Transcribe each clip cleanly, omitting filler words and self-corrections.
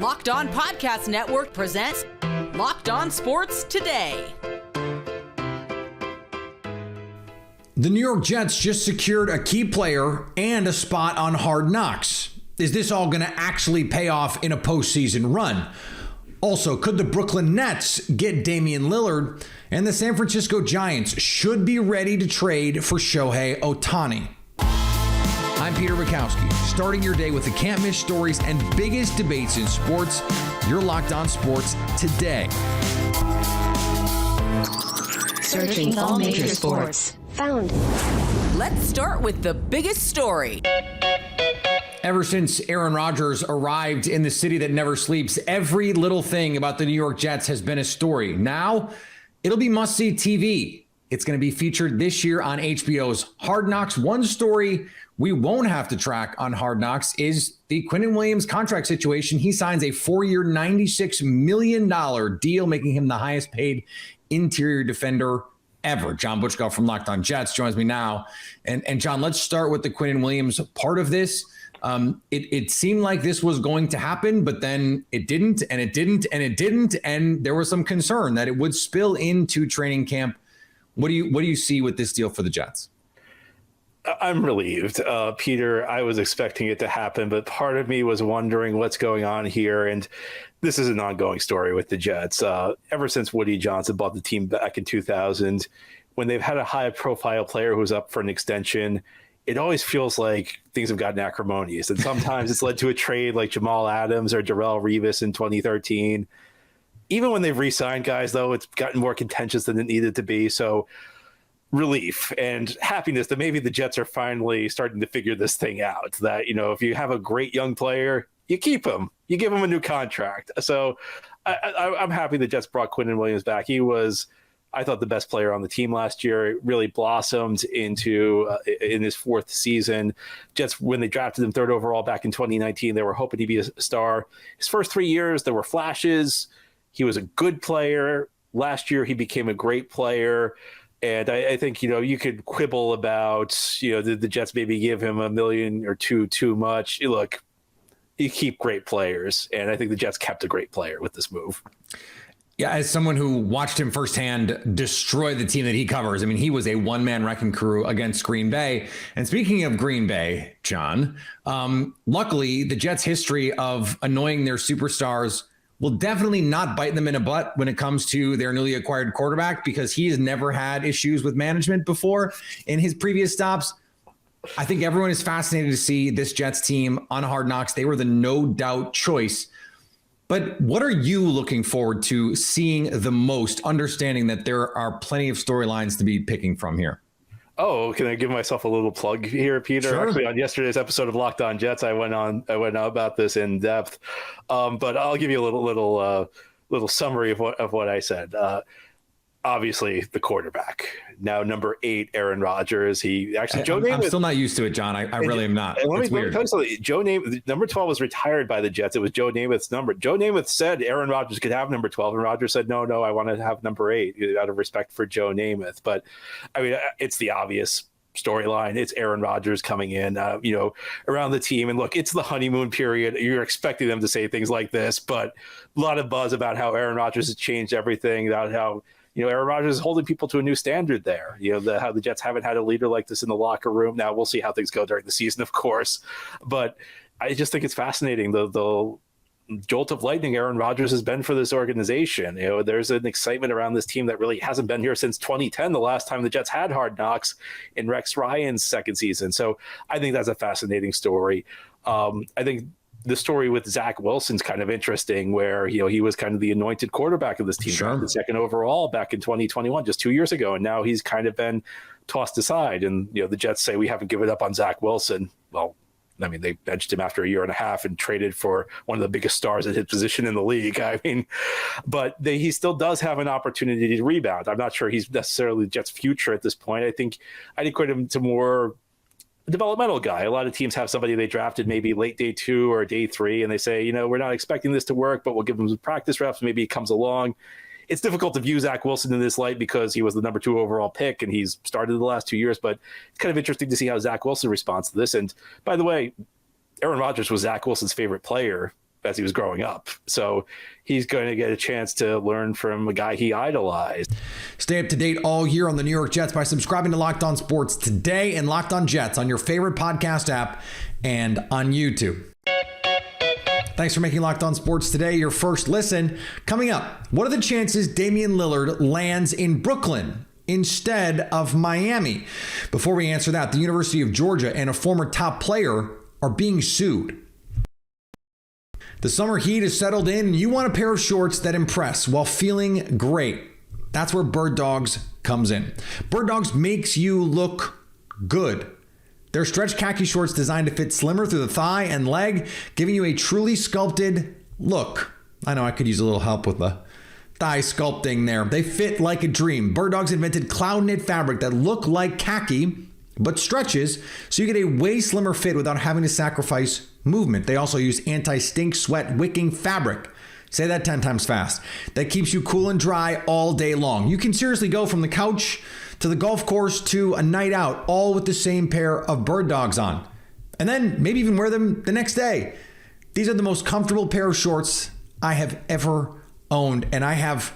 Locked On Podcast Network presents Locked On Sports Today. The New York Jets just secured a key player and a spot on Hard Knocks. Is this all going to actually pay off in a postseason run? Also, could the Brooklyn Nets get Damian Lillard? And the San Francisco Giants should be ready to trade for Shohei Ohtani. I'm Peter Bukowski, starting your day with the can't-miss stories and biggest debates in sports. You're Locked On Sports Today. Searching all major sports. Found. Let's start with the biggest story. Ever since Aaron Rodgers arrived in the city that never sleeps, every little thing about the New York Jets has been a story. Now, it'll be must-see TV. It's going to be featured this year on HBO's Hard Knocks. One story we won't have to track on Hard Knocks is the Quinnen Williams contract situation. He signs a 4-year, $96 million deal, making him the highest paid interior defender ever. John Butchko from Locked On Jets joins me now. And John, let's start with the Quinnen Williams part of this. It seemed like this was going to happen, but then it didn't, and it didn't, and it didn't. And there was some concern that it would spill into training camp. What do you see with this deal for the Jets? I'm relieved, Peter. I was expecting it to happen, but part of me was wondering what's going on here. And this is an ongoing story with the Jets. Ever since Woody Johnson bought the team back in 2000, when they've had a high-profile player who's up for an extension, it always feels like things have gotten acrimonious. And sometimes it's led to a trade like Jamal Adams or Darrelle Revis in 2013. Even when they've re-signed guys, though, it's gotten more contentious than it needed to be. So relief and happiness that maybe the Jets are finally starting to figure this thing out. That, you know, if you have a great young player, you keep him. You give him a new contract. So I'm happy the Jets brought Quinnen Williams back. He was, I thought, the best player on the team last year. It really blossomed into in his fourth season. Jets, when they drafted him third overall back in 2019, they were hoping he'd be a star. His first 3 years, there were flashes. He was a good player. Last year, he became a great player. And I think, you know, you could quibble about, you know, the Jets maybe give him $1 million or $2 too much. Look, you keep great players. And I think the Jets kept a great player with this move. Yeah, as someone who watched him firsthand destroy the team that he covers, I mean, he was a one-man wrecking crew against Green Bay. And speaking of Green Bay, John, luckily the Jets' history of annoying their superstars will definitely not bite them in a butt when it comes to their newly acquired quarterback, because he has never had issues with management before in his previous stops. I think everyone is fascinated to see this Jets team on Hard Knocks. They were the no doubt choice. But what are you looking forward to seeing the most, understanding that there are plenty of storylines to be picking from here? Oh, can I give myself a little plug here, Peter? Sure. Actually, on yesterday's episode of Locked On Jets, I went on about this in depth, but I'll give you a little summary of what I said. Obviously, the quarterback. Now, number 8, Aaron Rodgers. He actually, Joe Namath. I'm still not used to it, John. I really am not. Let me tell you something. Joe Namath, number 12 was retired by the Jets. It was Joe Namath's number. Joe Namath said Aaron Rodgers could have number 12, and Rodgers said, no, I want to have number 8 out of respect for Joe Namath. But, I mean, it's the obvious storyline. It's Aaron Rodgers coming in, around the team. And look, it's the honeymoon period. You're expecting them to say things like this, but a lot of buzz about how Aaron Rodgers has changed everything, about how, you know, Aaron Rodgers is holding people to a new standard there. You know, how the Jets haven't had a leader like this in the locker room. Now we'll see how things go during the season, of course. But I just think it's fascinating, the jolt of lightning Aaron Rodgers has been for this organization. You know, there's an excitement around this team that really hasn't been here since 2010, the last time the Jets had Hard Knocks in Rex Ryan's second season. So I think that's a fascinating story. I think the story with Zach Wilson's kind of interesting, where, you know, he was kind of the anointed quarterback of this team, sure, the second overall back in 2021, just 2 years ago. And now he's kind of been tossed aside. And, you know, the Jets say we haven't given up on Zach Wilson. Well, I mean, they benched him after a year and a half and traded for one of the biggest stars at his position in the league. I mean, but he still does have an opportunity to rebound. I'm not sure he's necessarily the Jets' future at this point. I think I'd equate him to more developmental guy. A lot of teams have somebody they drafted maybe late day 2 or day 3, and they say, you know, we're not expecting this to work, but we'll give him some practice reps. Maybe he comes along. It's difficult to view Zach Wilson in this light because he was the number 2 overall pick and he's started the last 2 years, but it's kind of interesting to see how Zach Wilson responds to this. And by the way, Aaron Rodgers was Zach Wilson's favorite player as he was growing up. So he's going to get a chance to learn from a guy he idolized. Stay up to date all year on the New York Jets by subscribing to Locked On Sports today and Locked On Jets on your favorite podcast app and on YouTube. Thanks for making Locked On Sports today your first listen. Coming up, what are the chances Damian Lillard lands in Brooklyn instead of Miami? Before we answer that, the University of Georgia and a former top player are being sued. The summer heat is settled in and you want a pair of shorts that impress while feeling great. That's where Birddogs comes in. Birddogs makes you look good. They're stretch khaki shorts designed to fit slimmer through the thigh and leg, giving you a truly sculpted look. I know I could use a little help with the thigh sculpting there. They fit like a dream. Birddogs invented cloud knit fabric that look like khaki, but stretches, so you get a way slimmer fit without having to sacrifice movement. They also use anti-stink sweat wicking fabric. Say that 10 times fast. That keeps you cool and dry all day long. You can seriously go from the couch to the golf course to a night out, all with the same pair of Birddogs on. And then maybe even wear them the next day. These are the most comfortable pair of shorts I have ever owned, and I have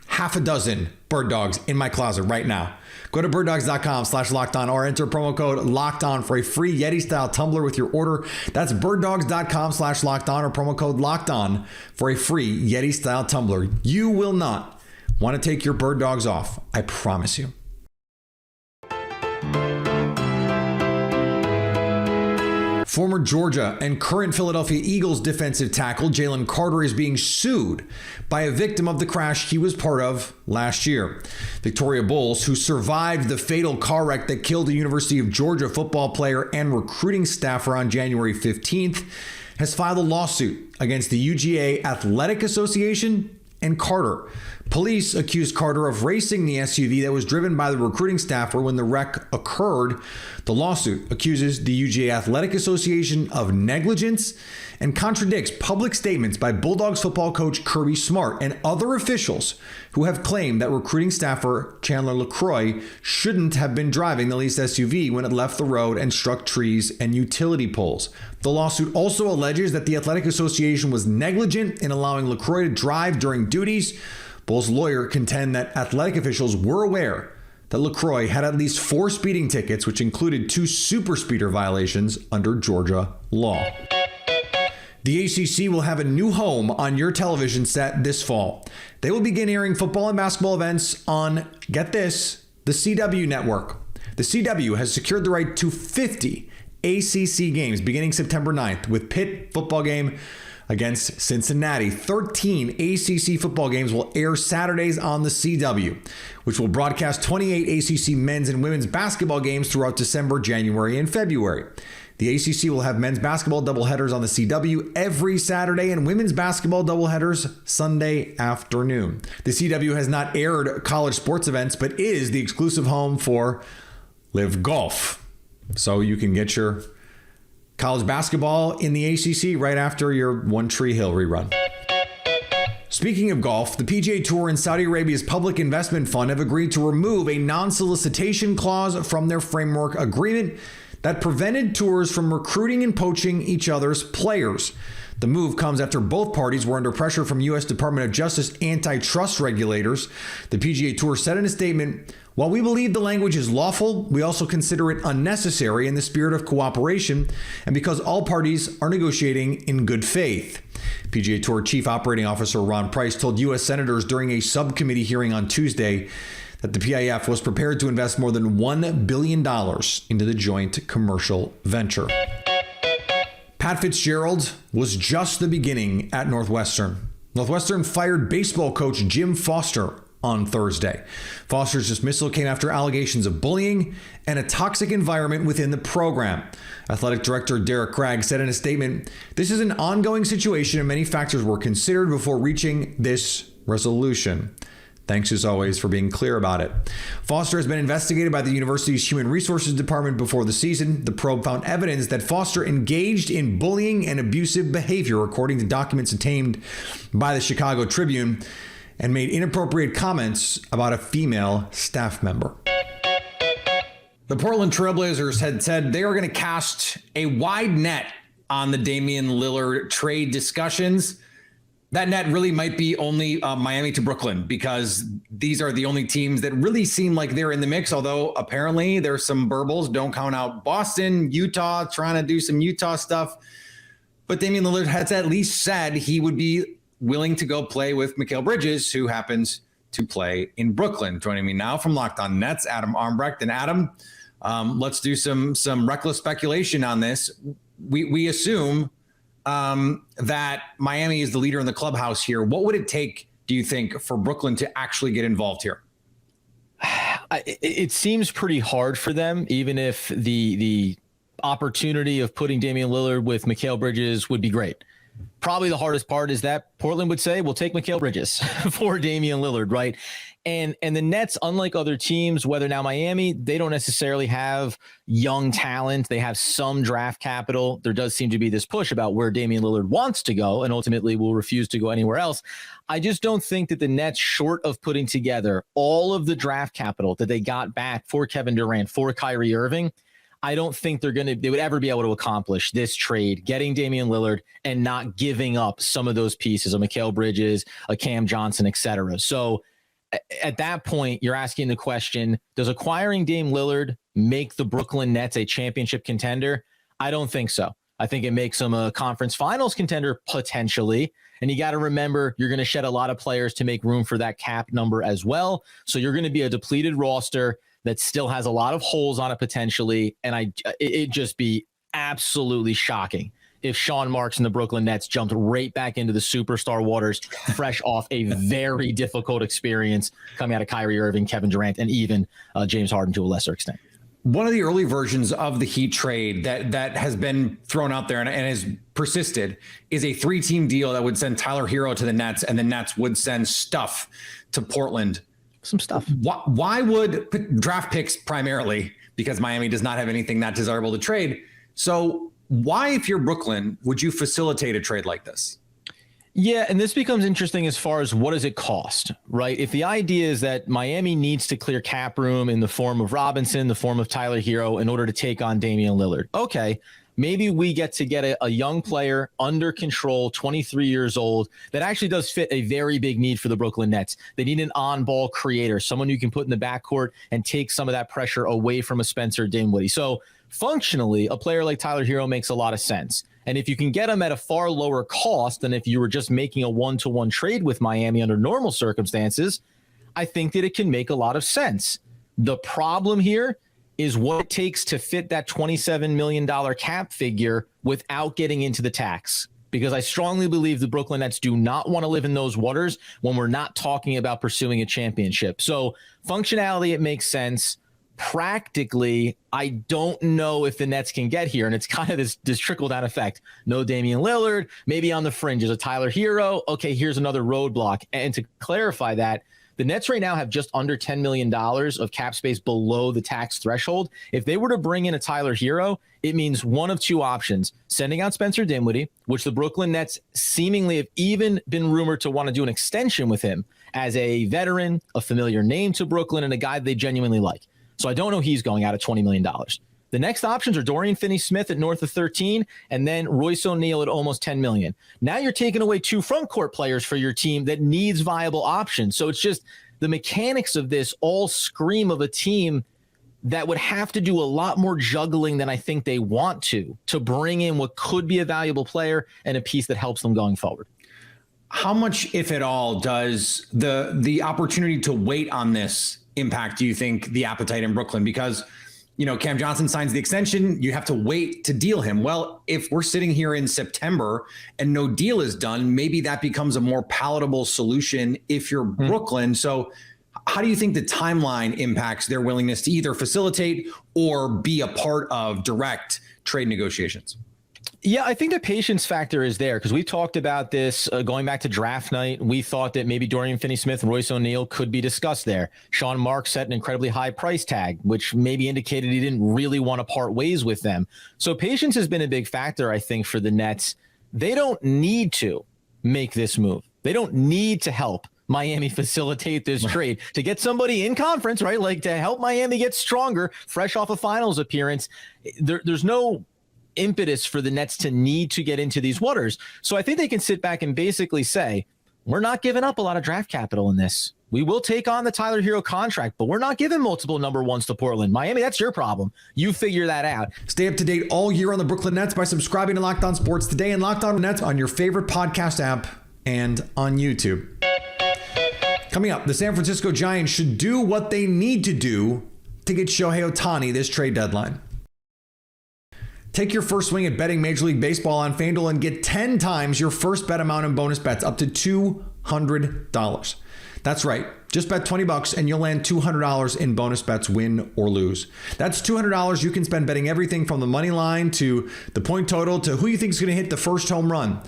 half a dozen Birddogs in my closet right now. Go to birddogs.com/lockedon or enter promo code LOCKEDON for a free Yeti-style tumbler with your order. That's birddogs.com/lockedon or promo code LOCKEDON for a free Yeti-style tumbler. You will not want to take your Birddogs off. I promise you. Former Georgia and current Philadelphia Eagles defensive tackle Jalen Carter is being sued by a victim of the crash he was part of last year. Victoria Bowles, who survived the fatal car wreck that killed a University of Georgia football player and recruiting staffer on January 15th, has filed a lawsuit against the UGA Athletic Association and Carter. Police accused Carter of racing the SUV that was driven by the recruiting staffer when the wreck occurred. The lawsuit accuses the UGA Athletic Association of negligence and contradicts public statements by Bulldogs football coach Kirby Smart and other officials who have claimed that recruiting staffer Chandler LaCroix shouldn't have been driving the leased SUV when it left the road and struck trees and utility poles. The lawsuit also alleges that the Athletic Association was negligent in allowing LaCroix to drive during duties. Bull's lawyer contend that athletic officials were aware that LaCroix had at least 4 speeding tickets, which included 2 super speeder violations under Georgia law. The ACC will have a new home on your television set this fall. They will begin airing football and basketball events on, get this, the CW network. The CW has secured the right to 50 ACC games beginning September 9th, with Pitt football game against Cincinnati. 13 ACC football games will air Saturdays on the CW, which will broadcast 28 ACC men's and women's basketball games throughout December, January, and February. The ACC will have men's basketball doubleheaders on the CW every Saturday and women's basketball doubleheaders Sunday afternoon. The CW has not aired college sports events, but is the exclusive home for Live Golf. So you can get your college basketball in the ACC right after your One Tree Hill rerun. Speaking of golf, the PGA Tour and Saudi Arabia's Public Investment Fund have agreed to remove a non-solicitation clause from their framework agreement that prevented tours from recruiting and poaching each other's players. The move comes after both parties were under pressure from U.S. Department of Justice antitrust regulators. The PGA Tour said in a statement, "While we believe the language is lawful, we also consider it unnecessary in the spirit of cooperation and because all parties are negotiating in good faith." PGA Tour Chief Operating Officer Ron Price told U.S. senators during a subcommittee hearing on Tuesday that the PIF was prepared to invest more than $1 billion into the joint commercial venture. Pat Fitzgerald was just the beginning at Northwestern. Northwestern fired baseball coach Jim Foster on Thursday. Foster's dismissal came after allegations of bullying and a toxic environment within the program. Athletic Director Derek Craig said in a statement, "This is an ongoing situation and many factors were considered before reaching this resolution." Thanks as always for being clear about it. Foster has been investigated by the university's Human Resources Department before the season. The probe found evidence that Foster engaged in bullying and abusive behavior, according to documents obtained by the Chicago Tribune, and made inappropriate comments about a female staff member. The Portland Trailblazers had said they are going to cast a wide net on the Damian Lillard trade discussions, that net really might be only Miami to Brooklyn, because these are the only teams that really seem like they're in the mix, although apparently there's some burbles. Don't count out Boston, Utah, trying to do some Utah stuff. But Damian Lillard has at least said he would be willing to go play with Mikal Bridges, who happens to play in Brooklyn. Joining me now from Locked On Nets, Adam Armbrecht. And Adam, let's do some reckless speculation on this. We assume that Miami is the leader in the clubhouse here. What would it take, do you think, for Brooklyn to actually get involved here? It seems pretty hard for them, even if the opportunity of putting Damian Lillard with Mikal Bridges would be great. Probably the hardest part is that Portland would say, we'll take Mikal Bridges for Damian Lillard, right? And the Nets, unlike other teams, whether now Miami, they don't necessarily have young talent. They have some draft capital. There does seem to be this push about where Damian Lillard wants to go and ultimately will refuse to go anywhere else. I just don't think that the Nets, short of putting together all of the draft capital that they got back for Kevin Durant, for Kyrie Irving, I don't think they would ever be able to accomplish this trade, getting Damian Lillard and not giving up some of those pieces, a Mikal Bridges, a Cam Johnson, et cetera. So at that point, you're asking the question, does acquiring Dame Lillard make the Brooklyn Nets a championship contender? I don't think so. I think it makes them a conference finals contender potentially. And you got to remember, you're going to shed a lot of players to make room for that cap number as well. So you're going to be a depleted roster that still has a lot of holes on it potentially. And it'd just be absolutely shocking if Sean Marks and the Brooklyn Nets jumped right back into the superstar waters, fresh off a very difficult experience coming out of Kyrie Irving, Kevin Durant, and even James Harden to a lesser extent. One of the early versions of the Heat trade that has been thrown out there and has persisted is a 3-team deal that would send Tyler Hero to the Nets, and the Nets would send stuff to Portland. Some stuff. Why would draft picks primarily, because Miami does not have anything that desirable to trade? So why, if you're Brooklyn, would you facilitate a trade like this? Yeah, and this becomes interesting as far as what does it cost, right? If the idea is that Miami needs to clear cap room in the form of Robinson, the form of Tyler Hero, in order to take on Damian Lillard, okay, maybe we get a young player under control, 23 years old, that actually does fit a very big need for the Brooklyn Nets. They need an on-ball creator, someone you can put in the backcourt and take some of that pressure away from a Spencer Dinwiddie. So functionally, a player like Tyler Hero makes a lot of sense. And if you can get him at a far lower cost than if you were just making a one-to-one trade with Miami under normal circumstances, I think that it can make a lot of sense. The problem here is what it takes to fit that $27 million cap figure without getting into the tax. Because I strongly believe the Brooklyn Nets do not want to live in those waters when we're not talking about pursuing a championship. So functionality, it makes sense. Practically, I don't know if the Nets can get here. And it's kind of this trickle-down effect. No Damian Lillard, maybe on the fringe is a Tyler Hero. Okay, here's another roadblock. And to clarify that, the Nets right now have just under $10 million of cap space below the tax threshold. If they were to bring in a Tyler Hero, it means one of two options: sending out Spencer Dinwiddie, which the Brooklyn Nets seemingly have even been rumored to want to do an extension with him as a veteran, a familiar name to Brooklyn, and a guy they genuinely like. So I don't know he's going out at $20 million. The next options are Dorian Finney-Smith at north of 13, and then Royce O'Neal at almost 10 million. Now you're taking away two front court players for your team that needs viable options. So it's just the mechanics of this all scream of a team that would have to do a lot more juggling than I think they want to bring in what could be a valuable player and a piece that helps them going forward. How much, if at all, does the opportunity to wait on this impact, do you think, the appetite in Brooklyn? Because, you know, Cam Johnson signs the extension, you have to wait to deal him. Well, if we're sitting here in September and no deal is done, maybe that becomes a more palatable solution if you're Brooklyn. So how do you think the timeline impacts their willingness to either facilitate or be a part of direct trade negotiations? Yeah, I think the patience factor is there because we talked about this going back to draft night. We thought that maybe Dorian Finney-Smith and Royce O'Neal could be discussed there. Sean Marks set an incredibly high price tag, which maybe indicated he didn't really want to part ways with them. So patience has been a big factor, I think, for the Nets. They don't need to make this move. They don't need to help Miami facilitate this trade to get somebody in conference, right? Like to help Miami get stronger, fresh off a finals appearance. There's no impetus for the Nets to need to get into these waters. So I think they can sit back and basically say, we're not giving up a lot of draft capital in this. We will take on the Tyler Hero contract, but we're not giving multiple number ones to Portland. Miami, that's your problem. You figure that out. Stay up to date all year on the Brooklyn Nets by subscribing to Locked On Sports Today and Locked On Nets on your favorite podcast app and on YouTube. Coming up, the San Francisco Giants should do what they need to do to get Shohei Ohtani this trade deadline. Take your first swing at betting Major League Baseball on FanDuel and get 10 times your first bet amount in bonus bets up to $200. That's right. Just bet $20 and you'll land $200 in bonus bets, win or lose. That's $200 you can spend betting everything from the money line to the point total to who you think is going to hit the first home run.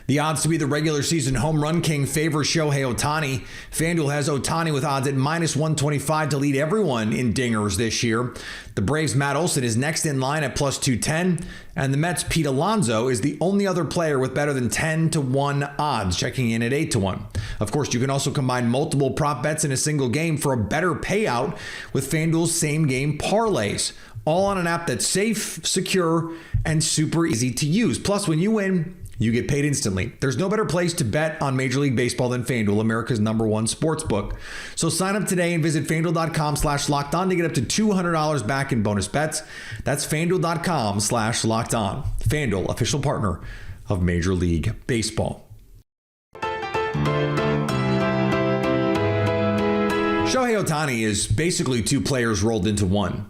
The odds to be the regular season home run king favor Shohei Ohtani. FanDuel has Ohtani with odds at -125 to lead everyone in dingers this year. The Braves' Matt Olson is next in line at +210. And the Mets' Pete Alonso is the only other player with better than 10-1 odds, checking in at 8-1. Of course, you can also combine multiple prop bets in a single game for a better payout with FanDuel's same-game parlays. All on an app that's safe, secure, and super easy to use. Plus, when you win, you get paid instantly. There's no better place to bet on Major League Baseball than FanDuel, America's #1 sports book. So sign up today and visit FanDuel.com/lockedon to get up to $200 back in bonus bets. That's FanDuel.com/lockedon. FanDuel, official partner of Major League Baseball. Shohei Ohtani is basically two players rolled into one.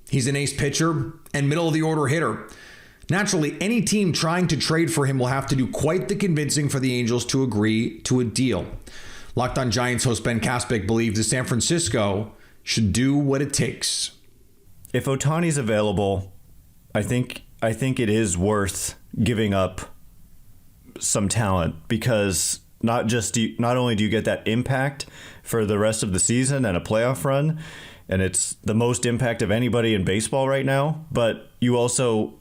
He's an ace pitcher and middle of the order hitter. Naturally, any team trying to trade for him will have to do quite the convincing for the Angels to agree to a deal. Locked On Giants host Ben Kaspick believes that San Francisco should do what it takes. If Ohtani's available, I think it is worth giving up some talent because not only do you get that impact for the rest of the season and a playoff run, and it's the most impact of anybody in baseball right now, but you also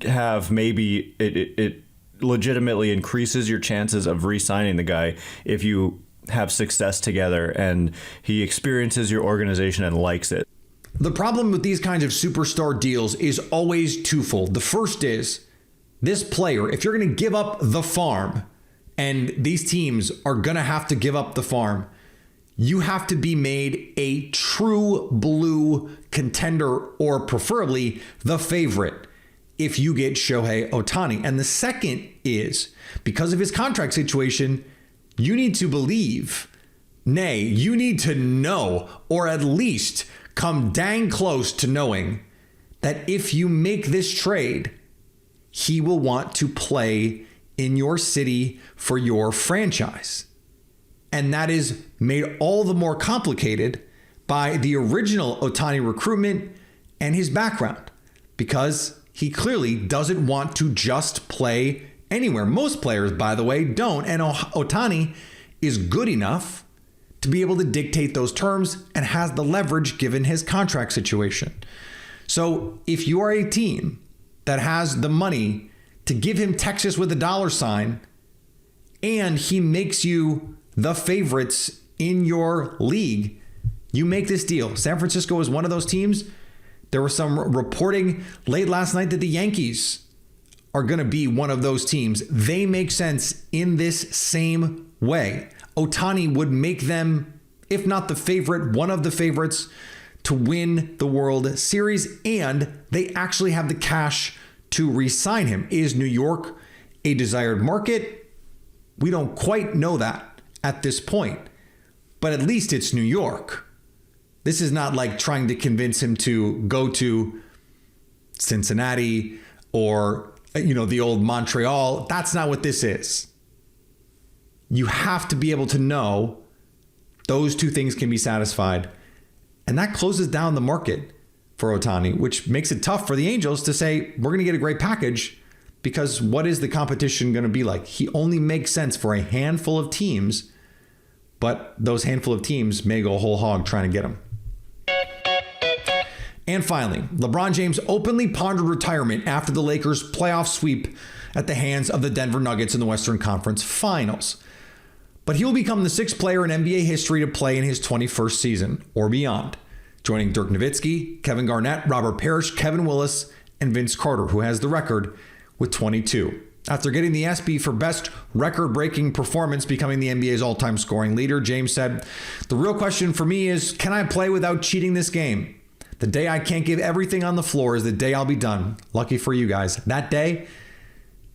have maybe it legitimately increases your chances of re-signing the guy if you have success together and he experiences your organization and likes it. The problem with these kinds of superstar deals is always twofold. The first is this player, if you're going to give up the farm, and these teams are going to have to give up the farm, you have to be made a true blue contender or preferably the favorite if you get Shohei Ohtani. And the second is, because of his contract situation, you need to believe, nay, you need to know, or at least come dang close to knowing that if you make this trade, he will want to play in your city for your franchise. And that is made all the more complicated by the original Ohtani recruitment and his background, because he clearly doesn't want to just play anywhere. Most players, by the way, don't. And Ohtani is good enough to be able to dictate those terms and has the leverage given his contract situation. So if you are a team that has the money to give him Texas with a $sign and he makes you the favorites in your league, you make this deal. San Francisco is one of those teams. There was some reporting late last night that the Yankees are going to be one of those teams. They make sense in this same way. Ohtani would make them, if not the favorite, one of the favorites to win the World Series, and they actually have the cash to re-sign him. Is New York a desired market? We don't quite know that at this point, but at least it's New York. This is not like trying to convince him to go to Cincinnati or, the old Montreal. That's not what this is. You have to be able to know those two things can be satisfied. And that closes down the market for Ohtani, which makes it tough for the Angels to say, we're going to get a great package, because what is the competition going to be like? He only makes sense for a handful of teams, but those handful of teams may go whole hog trying to get him. And finally, LeBron James openly pondered retirement after the Lakers' playoff sweep at the hands of the Denver Nuggets in the Western Conference Finals. But he will become the sixth player in NBA history to play in his 21st season or beyond, joining Dirk Nowitzki, Kevin Garnett, Robert Parrish, Kevin Willis, and Vince Carter, who has the record with 22. After getting the ESPY for best record-breaking performance, becoming the NBA's all-time scoring leader, James said, "The real question for me is, can I play without cheating this game? The day I can't give everything on the floor is the day I'll be done. Lucky for you guys, that day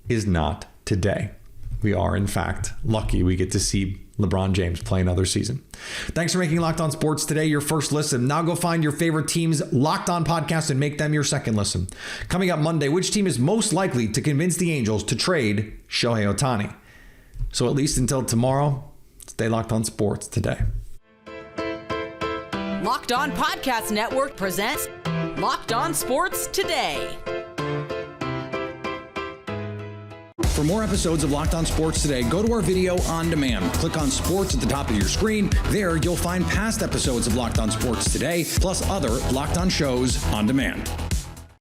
is not today." We are, in fact, lucky we get to see LeBron James play another season. Thanks for making Locked On Sports today your first listen. Now go find your favorite team's Locked On podcast and make them your second listen. Coming up Monday, which team is most likely to convince the Angels to trade Shohei Ohtani? So at least until tomorrow, stay Locked On Sports today. Locked On Podcast Network presents Locked On Sports Today. For more episodes of Locked On Sports Today, go to our video on demand. Click on Sports at the top of your screen. There, you'll find past episodes of Locked On Sports Today, plus other Locked On shows on demand.